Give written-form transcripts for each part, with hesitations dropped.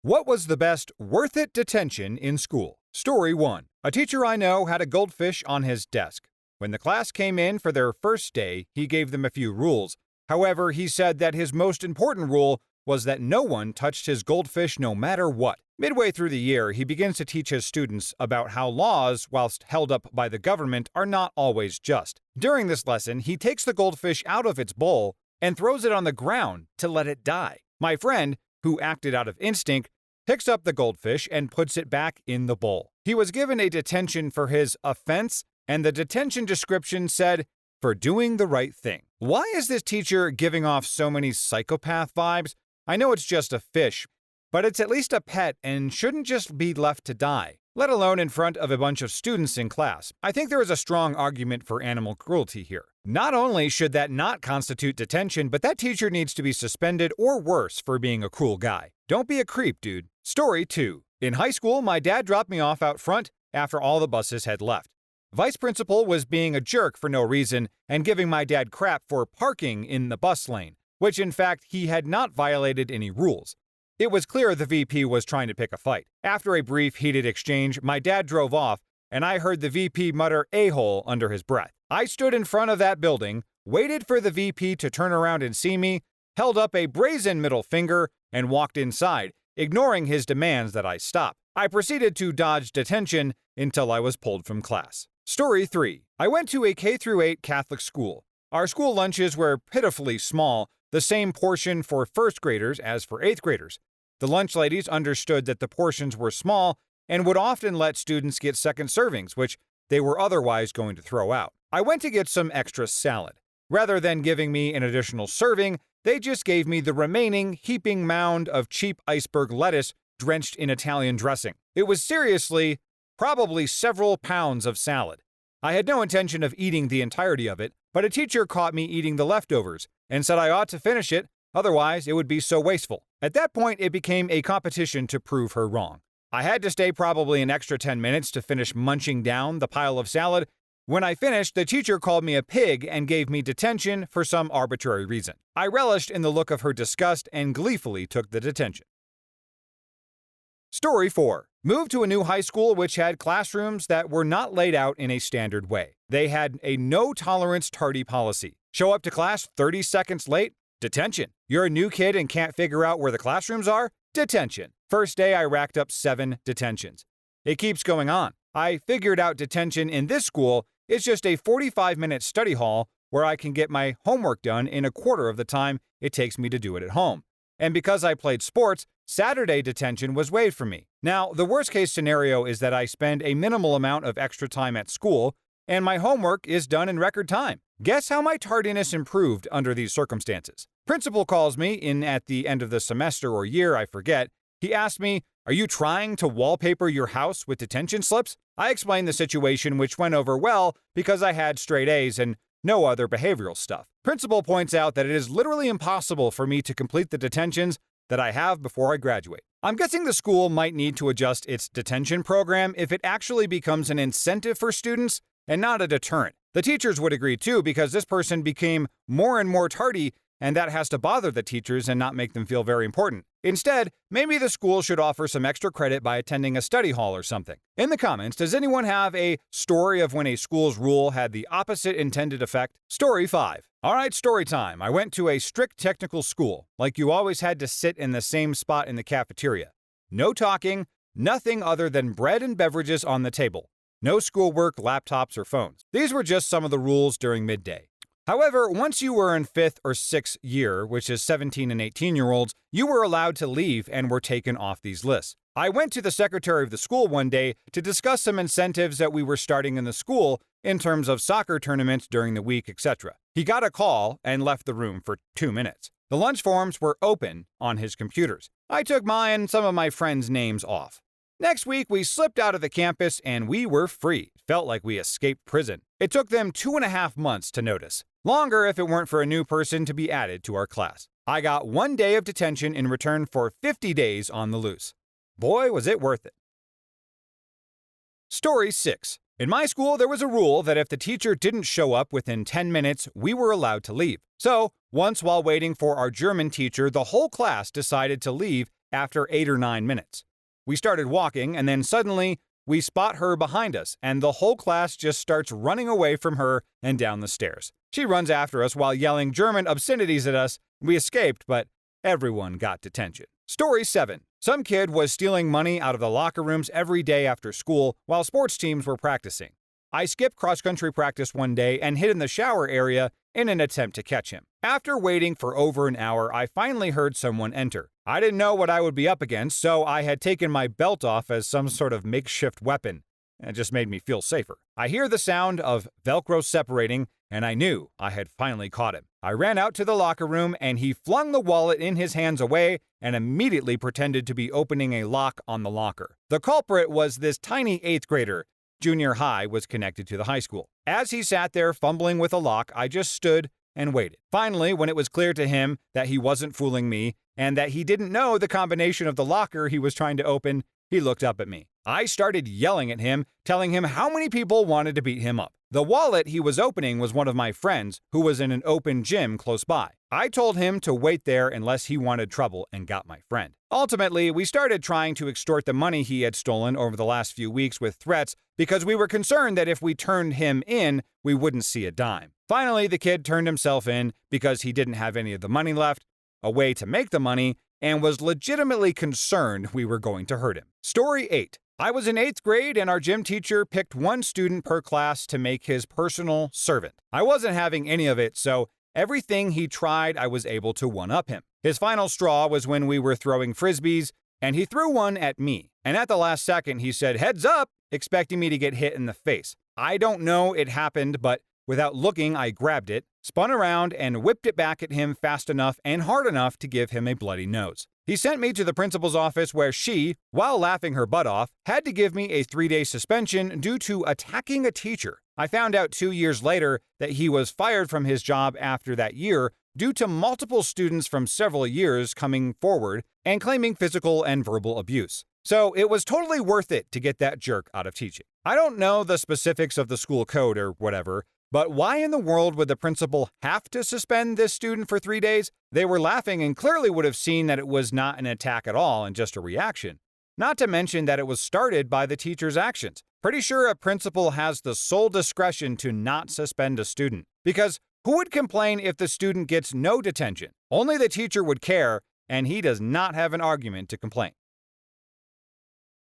What was the best worth it detention in school? Story 1. A teacher I know had a goldfish on his desk. When the class came in for their first day, he gave them a few rules. However, he said that his most important rule was that no one touched his goldfish no matter what. Midway through the year, he begins to teach his students about how laws, whilst held up by the government, are not always just. During this lesson, he takes the goldfish out of its bowl and throws it on the ground to let it die. My friend, who acted out of instinct, picks up the goldfish and puts it back in the bowl. He was given a detention for his offense, and the detention description said, "For doing the right thing." Why is this teacher giving off so many psychopath vibes? I know it's just a fish, but it's at least a pet and shouldn't just be left to die, let alone in front of a bunch of students in class. I think there is a strong argument for animal cruelty here. Not only should that not constitute detention, but that teacher needs to be suspended or worse for being a cruel guy. Don't be a creep, dude. Story 2. In high school, my dad dropped me off out front after all the buses had left. Vice principal was being a jerk for no reason and giving my dad crap for parking in the bus lane, which in fact he had not violated any rules. It was clear the VP was trying to pick a fight. After a brief heated exchange, my dad drove off, and I heard the VP mutter "a-hole" under his breath. I stood in front of that building, waited for the VP to turn around and see me, held up a brazen middle finger, and walked inside, ignoring his demands that I stop. I proceeded to dodge detention until I was pulled from class. Story 3. I went to a K-8 Catholic school. Our school lunches were pitifully small, the same portion for first graders as for eighth graders. The lunch ladies understood that the portions were small and would often let students get second servings, which they were otherwise going to throw out. I went to get some extra salad. Rather than giving me an additional serving, they just gave me the remaining heaping mound of cheap iceberg lettuce drenched in Italian dressing. It was seriously probably several pounds of salad. I had no intention of eating the entirety of it, but a teacher caught me eating the leftovers and said I ought to finish it, otherwise it would be so wasteful. At that point, it became a competition to prove her wrong. I had to stay probably an extra 10 minutes to finish munching down the pile of salad. When I finished, the teacher called me a pig and gave me detention for some arbitrary reason. I relished in the look of her disgust and gleefully took the detention. Story 4. Moved to a new high school which had classrooms that were not laid out in a standard way. They had a no-tolerance tardy policy. Show up to class 30 seconds late? Detention. You're a new kid and can't figure out where the classrooms are? Detention. First day, I racked up 7 detentions. It keeps going on. I figured out detention in this school is just a 45-minute study hall where I can get my homework done in a quarter of the time it takes me to do it at home. And because I played sports, Saturday detention was waived for me. Now, the worst-case scenario is that I spend a minimal amount of extra time at school, and my homework is done in record time. Guess how my tardiness improved under these circumstances? Principal calls me in at the end of the semester or year, I forget. He asked me, "Are you trying to wallpaper your house with detention slips?" I explained the situation, which went over well because I had straight A's and no other behavioral stuff. Principal points out that it is literally impossible for me to complete the detentions that I have before I graduate. I'm guessing the school might need to adjust its detention program if it actually becomes an incentive for students and not a deterrent. The teachers would agree too, because this person became more and more tardy, and that has to bother the teachers and not make them feel very important. Instead, maybe the school should offer some extra credit by attending a study hall or something. In the comments, does anyone have a story of when a school's rule had the opposite intended effect? Story 5. Alright, story time. I went to a strict technical school, like you always had to sit in the same spot in the cafeteria. No talking, nothing other than bread and beverages on the table. No schoolwork, laptops, or phones. These were just some of the rules during midday. However, once you were in 5th or 6th year, which is 17 and 18-year-olds, you were allowed to leave and were taken off these lists. I went to the secretary of the school one day to discuss some incentives that we were starting in the school in terms of soccer tournaments during the week, etc. He got a call and left the room for 2 minutes. The lunch forms were open on his computers. I took mine and some of my friends' names off. Next week, we slipped out of the campus and we were free. It felt like we escaped prison. It took them 2.5 months to notice. Longer if it weren't for a new person to be added to our class. I got 1 day of detention in return for 50 days on the loose. Boy, was it worth it. Story 6. In my school, there was a rule that if the teacher didn't show up within 10 minutes, we were allowed to leave. So, once while waiting for our German teacher, the whole class decided to leave after 8 or 9 minutes. We started walking, and then suddenly we spot her behind us, and the whole class just starts running away from her and down the stairs. She runs after us while yelling German obscenities at us. We escaped, but everyone got detention. Story 7. Some kid was stealing money out of the locker rooms every day after school while sports teams were practicing. I skipped cross-country practice one day and hid in the shower area in an attempt to catch him. After waiting for over an hour, I finally heard someone enter. I didn't know what I would be up against, so I had taken my belt off as some sort of makeshift weapon. It just made me feel safer. I hear the sound of Velcro separating, and I knew I had finally caught him. I ran out to the locker room, and he flung the wallet in his hands away and immediately pretended to be opening a lock on the locker. The culprit was this tiny 8th grader. Junior high was connected to the high school. As he sat there fumbling with a lock, I just stood and waited. Finally, when it was clear to him that he wasn't fooling me and that he didn't know the combination of the locker he was trying to open, he looked up at me. I started yelling at him, telling him how many people wanted to beat him up. The wallet he was opening was one of my friends who was in an open gym close by. I told him to wait there unless he wanted trouble and got my friend. Ultimately, we started trying to extort the money he had stolen over the last few weeks with threats because we were concerned that if we turned him in, we wouldn't see a dime. Finally, the kid turned himself in because he didn't have any of the money left, a way to make the money, and was legitimately concerned we were going to hurt him. Story 8. I was in 8th grade and our gym teacher picked one student per class to make his personal servant. I wasn't having any of it, so everything he tried I was able to one-up him. His final straw was when we were throwing frisbees, and he threw one at me. And at the last second he said, "Heads up," expecting me to get hit in the face. I don't know it happened, but without looking I grabbed it, spun around, and whipped it back at him fast enough and hard enough to give him a bloody nose. He sent me to the principal's office where she, while laughing her butt off, had to give me a 3-day suspension due to attacking a teacher. I found out 2 years later that he was fired from his job after that year due to multiple students from several years coming forward and claiming physical and verbal abuse. So it was totally worth it to get that jerk out of teaching. I don't know the specifics of the school code or whatever, but why in the world would the principal have to suspend this student for 3 days? They were laughing and clearly would have seen that it was not an attack at all and just a reaction. Not to mention that it was started by the teacher's actions. Pretty sure a principal has the sole discretion to not suspend a student. Because who would complain if the student gets no detention? Only the teacher would care, and he does not have an argument to complain.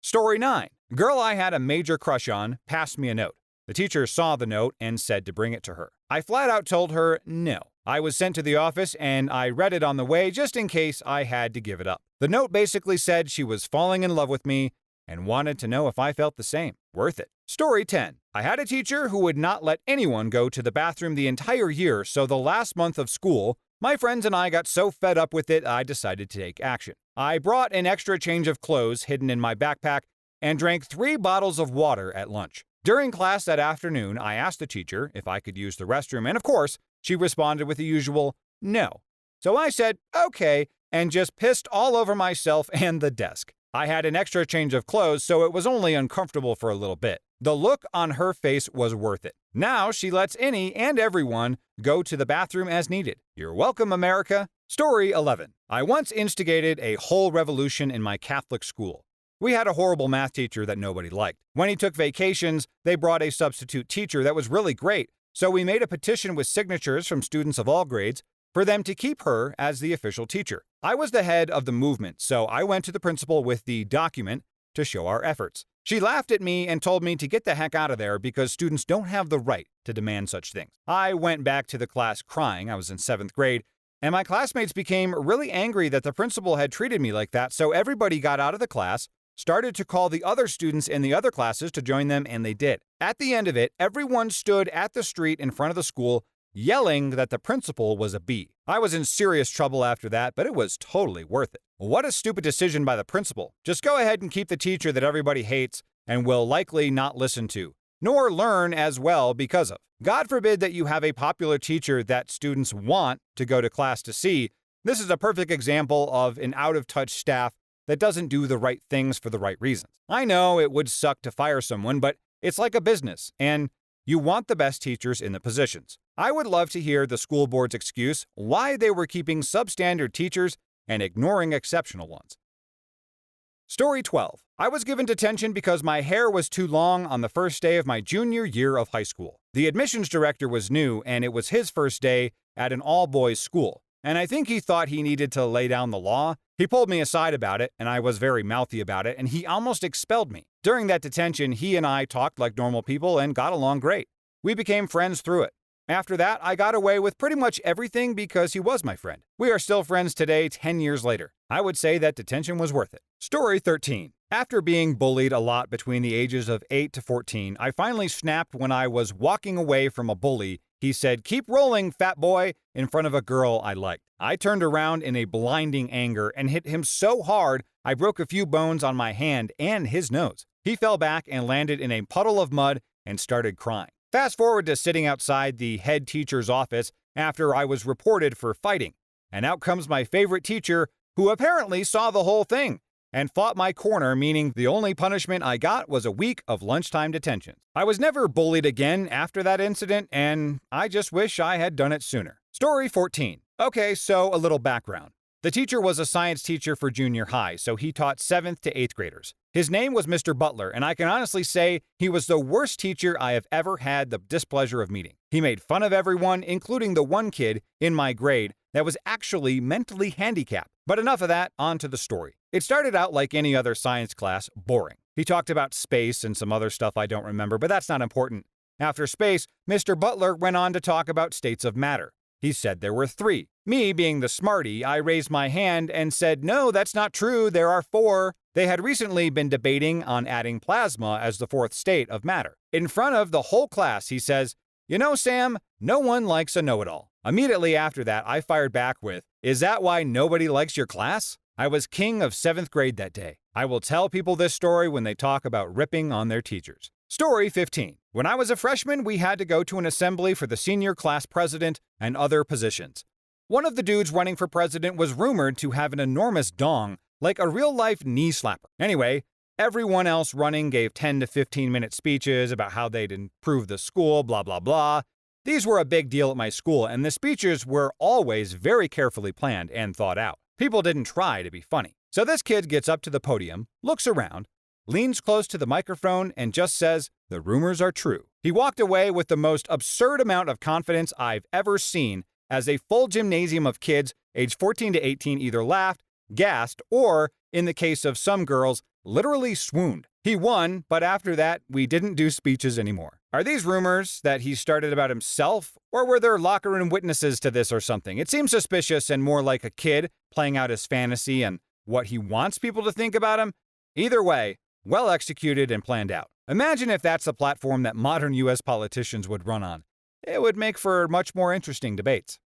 Story 9. Girl I had a major crush on passed me a note. The teacher saw the note and said to bring it to her. I flat out told her no. I was sent to the office and I read it on the way just in case I had to give it up. The note basically said she was falling in love with me and wanted to know if I felt the same. Worth it. Story 10. I had a teacher who would not let anyone go to the bathroom the entire year, so the last month of school, my friends and I got so fed up with it I decided to take action. I brought an extra change of clothes hidden in my backpack and drank 3 bottles of water at lunch. During class that afternoon, I asked the teacher if I could use the restroom, and of course, she responded with the usual no. So I said, okay, and just pissed all over myself and the desk. I had an extra change of clothes, so it was only uncomfortable for a little bit. The look on her face was worth it. Now she lets any and everyone go to the bathroom as needed. You're welcome, America. Story 11. I once instigated a whole revolution in my Catholic school. We had a horrible math teacher that nobody liked. When he took vacations, they brought a substitute teacher that was really great, so we made a petition with signatures from students of all grades for them to keep her as the official teacher. I was the head of the movement, so I went to the principal with the document to show our efforts. She laughed at me and told me to get the heck out of there because students don't have the right to demand such things. I went back to the class crying. I was in 7th grade, and my classmates became really angry that the principal had treated me like that, so everybody got out of the class, started to call the other students in the other classes to join them, and they did. At the end of it, everyone stood at the street in front of the school yelling that the principal was a bee. I was in serious trouble after that, but it was totally worth it. What a stupid decision by the principal. Just go ahead and keep the teacher that everybody hates and will likely not listen to, nor learn as well because of. God forbid that you have a popular teacher that students want to go to class to see. This is a perfect example of an out-of-touch staff that doesn't do the right things for the right reasons. I know it would suck to fire someone, but it's like a business, and you want the best teachers in the positions. I would love to hear the school board's excuse why they were keeping substandard teachers and ignoring exceptional ones. Story 12. I was given detention because my hair was too long on the first day of my junior year of high school. The admissions director was new, and it was his first day at an all-boys school, and I think he thought he needed to lay down the law. He pulled me aside about it, and I was very mouthy about it, and he almost expelled me. During that detention, he and I talked like normal people and got along great. We became friends through it. After that, I got away with pretty much everything because he was my friend. We are still friends today, 10 years later. I would say that detention was worth it. Story 13. After being bullied a lot between the ages of 8 to 14, I finally snapped when I was walking away from a bully. He said, "Keep rolling, fat boy," in front of a girl I liked. I turned around in a blinding anger and hit him so hard I broke a few bones on my hand and his nose. He fell back and landed in a puddle of mud and started crying. Fast forward to sitting outside the head teacher's office after I was reported for fighting, and out comes my favorite teacher, who apparently saw the whole thing and fought my corner, meaning the only punishment I got was a week of lunchtime detention. I was never bullied again after that incident, and I just wish I had done it sooner. Story 14. Okay, so a little background. The teacher was a science teacher for junior high, so he taught 7th to 8th graders. His name was Mr. Butler, and I can honestly say he was the worst teacher I have ever had the displeasure of meeting. He made fun of everyone, including the one kid in my grade that was actually mentally handicapped. But enough of that, on to the story. It started out like any other science class, boring. He talked about space and some other stuff I don't remember, but that's not important. After space, Mr. Butler went on to talk about states of matter. He said there were 3. Me, being the smarty, I raised my hand and said, "No, that's not true, there are 4. They had recently been debating on adding plasma as the 4th state of matter. In front of the whole class, he says, "You know, Sam, no one likes a know-it-all." Immediately after that, I fired back with, "Is that why nobody likes your class?" I was king of 7th grade that day. I will tell people this story when they talk about ripping on their teachers. Story 15. When I was a freshman, we had to go to an assembly for the senior class president and other positions. One of the dudes running for president was rumored to have an enormous dong, like a real-life knee slapper. Anyway, everyone else running gave 10 to 15-minute speeches about how they'd improve the school, blah, blah, blah. These were a big deal at my school, and the speeches were always very carefully planned and thought out. People didn't try to be funny. So this kid gets up to the podium, looks around, leans close to the microphone, and just says, "The rumors are true." He walked away with the most absurd amount of confidence I've ever seen, as a full gymnasium of kids aged 14 to 18 either laughed, gasped, or, in the case of some girls, literally swooned. He won, but after that, we didn't do speeches anymore. Are these rumors that he started about himself, or were there locker room witnesses to this or something? It seems suspicious and more like a kid playing out his fantasy and what he wants people to think about him. Either way, well executed and planned out. Imagine if that's the platform that modern U.S. politicians would run on. It would make for much more interesting debates.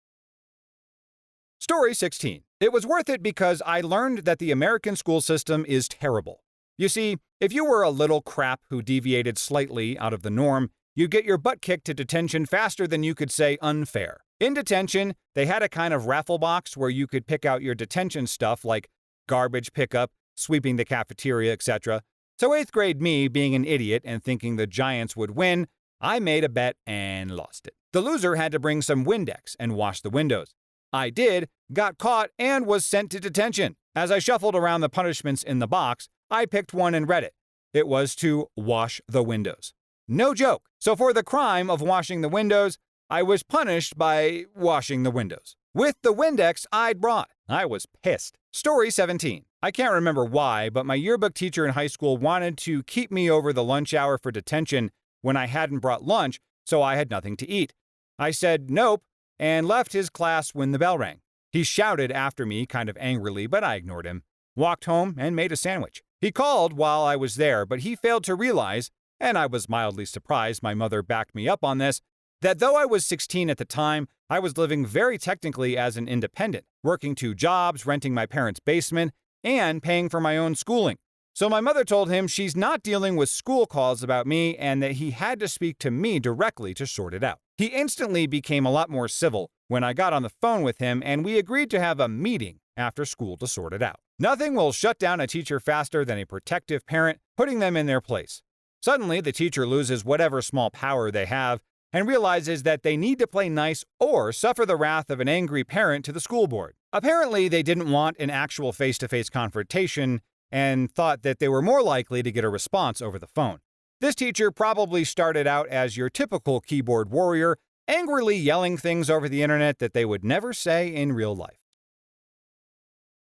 Story 16. It was worth it because I learned that the American school system is terrible. You see, if you were a little crap who deviated slightly out of the norm, you'd get your butt kicked to detention faster than you could say unfair. In detention, they had a kind of raffle box where you could pick out your detention stuff like garbage pickup, sweeping the cafeteria, etc. So 8th grade me, being an idiot and thinking the Giants would win, I made a bet and lost it. The loser had to bring some Windex and wash the windows. I did, got caught, and was sent to detention. As I shuffled around the punishments in the box, I picked one and read it. It was to wash the windows. No joke. So for the crime of washing the windows, I was punished by washing the windows. With the Windex I'd brought. I was pissed. Story 17. I can't remember why, but my yearbook teacher in high school wanted to keep me over the lunch hour for detention when I hadn't brought lunch, so I had nothing to eat. I said nope and left his class when the bell rang. He shouted after me kind of angrily, but I ignored him. Walked home and made a sandwich. He called while I was there, but he failed to realize, and I was mildly surprised my mother backed me up on this, that though I was 16 at the time, I was living very technically as an independent, working 2 jobs, renting my parents' basement, and paying for my own schooling. So my mother told him she's not dealing with school calls about me and that he had to speak to me directly to sort it out. He instantly became a lot more civil when I got on the phone with him, and we agreed to have a meeting after school to sort it out. Nothing will shut down a teacher faster than a protective parent putting them in their place. Suddenly, the teacher loses whatever small power they have and realizes that they need to play nice or suffer the wrath of an angry parent to the school board. Apparently, they didn't want an actual face-to-face confrontation, and thought that they were more likely to get a response over the phone. This teacher probably started out as your typical keyboard warrior, angrily yelling things over the internet that they would never say in real life.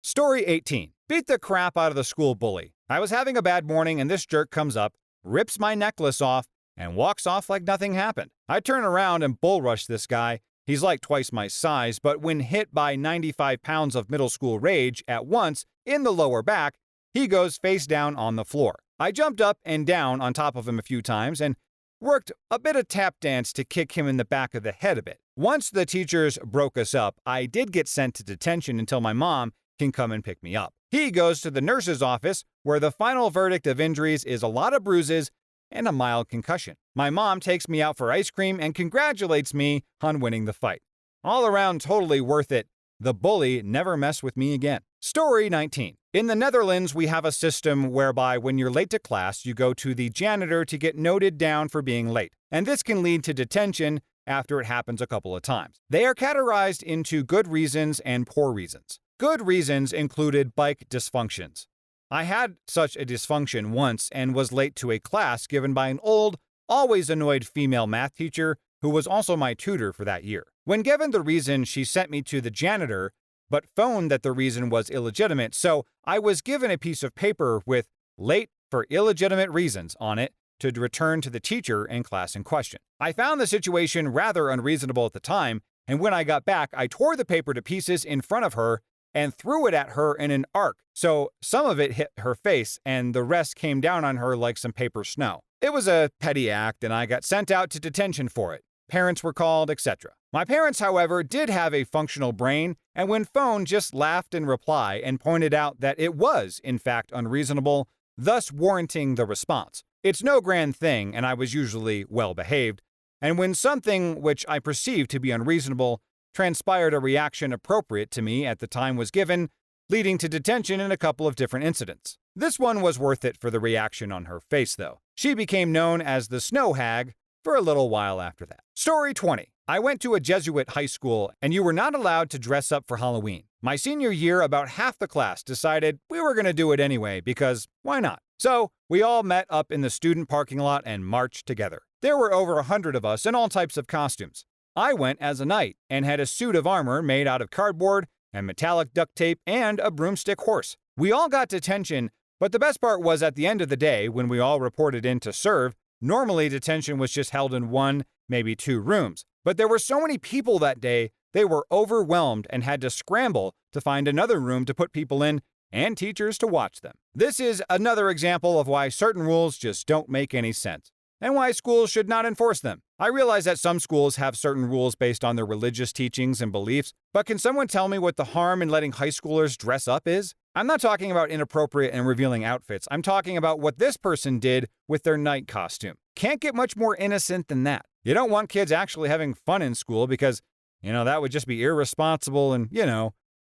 Story 18. Beat the crap out of the school bully. I was having a bad morning and this jerk comes up, rips my necklace off, and walks off like nothing happened. I turn around and bull rush this guy. He's like twice my size, but when hit by 95 pounds of middle school rage at once in the lower back, he goes face down on the floor. I jumped up and down on top of him a few times and worked a bit of tap dance to kick him in the back of the head a bit. Once the teachers broke us up, I did get sent to detention until my mom can come and pick me up. He goes to the nurse's office, where the final verdict of injuries is a lot of bruises and a mild concussion. My mom takes me out for ice cream and congratulates me on winning the fight. All around totally worth it. The bully never messed with me again. Story 19. In the Netherlands, we have a system whereby when you're late to class, you go to the janitor to get noted down for being late. And this can lead to detention after it happens a couple of times. They are categorized into good reasons and poor reasons. Good reasons included bike dysfunctions. I had such a dysfunction once and was late to a class given by an old, always annoyed female math teacher who was also my tutor for that year. When given the reason, she sent me to the janitor, but phoned that the reason was illegitimate, so I was given a piece of paper with "late for illegitimate reasons" on it to return to the teacher and class in question. I found the situation rather unreasonable at the time, and when I got back, I tore the paper to pieces in front of her and threw it at her in an arc, so some of it hit her face and the rest came down on her like some paper snow. It was a petty act and I got sent out to detention for it. Parents were called, etc. My parents, however, did have a functional brain, and when phoned just laughed in reply and pointed out that it was, in fact, unreasonable, thus warranting the response. It's no grand thing, and I was usually well behaved, and when something which I perceived to be unreasonable transpired, a reaction appropriate to me at the time was given, leading to detention in a couple of different incidents. This one was worth it for the reaction on her face, though. She became known as the Snow Hag for a little while after that. Story 20. I went to a Jesuit high school, and you were not allowed to dress up for Halloween. My senior year, about half the class decided we were going to do it anyway, because why not? So we all met up in the student parking lot and marched together. There were over 100 of us in all types of costumes. I went as a knight and had a suit of armor made out of cardboard and metallic duct tape and a broomstick horse. We all got detention, but the best part was at the end of the day when we all reported in to serve. Normally detention was just held in one, maybe two rooms, but there were so many people that day they were overwhelmed and had to scramble to find another room to put people in and teachers to watch them. This is another example of why certain rules just don't make any sense, and why schools should not enforce them. I realize that some schools have certain rules based on their religious teachings and beliefs, but can someone tell me what the harm in letting high schoolers dress up is? I'm not talking about inappropriate and revealing outfits. I'm talking about what this person did with their night costume. Can't get much more innocent than that. You don't want kids actually having fun in school because, that would just be irresponsible and,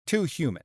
too human.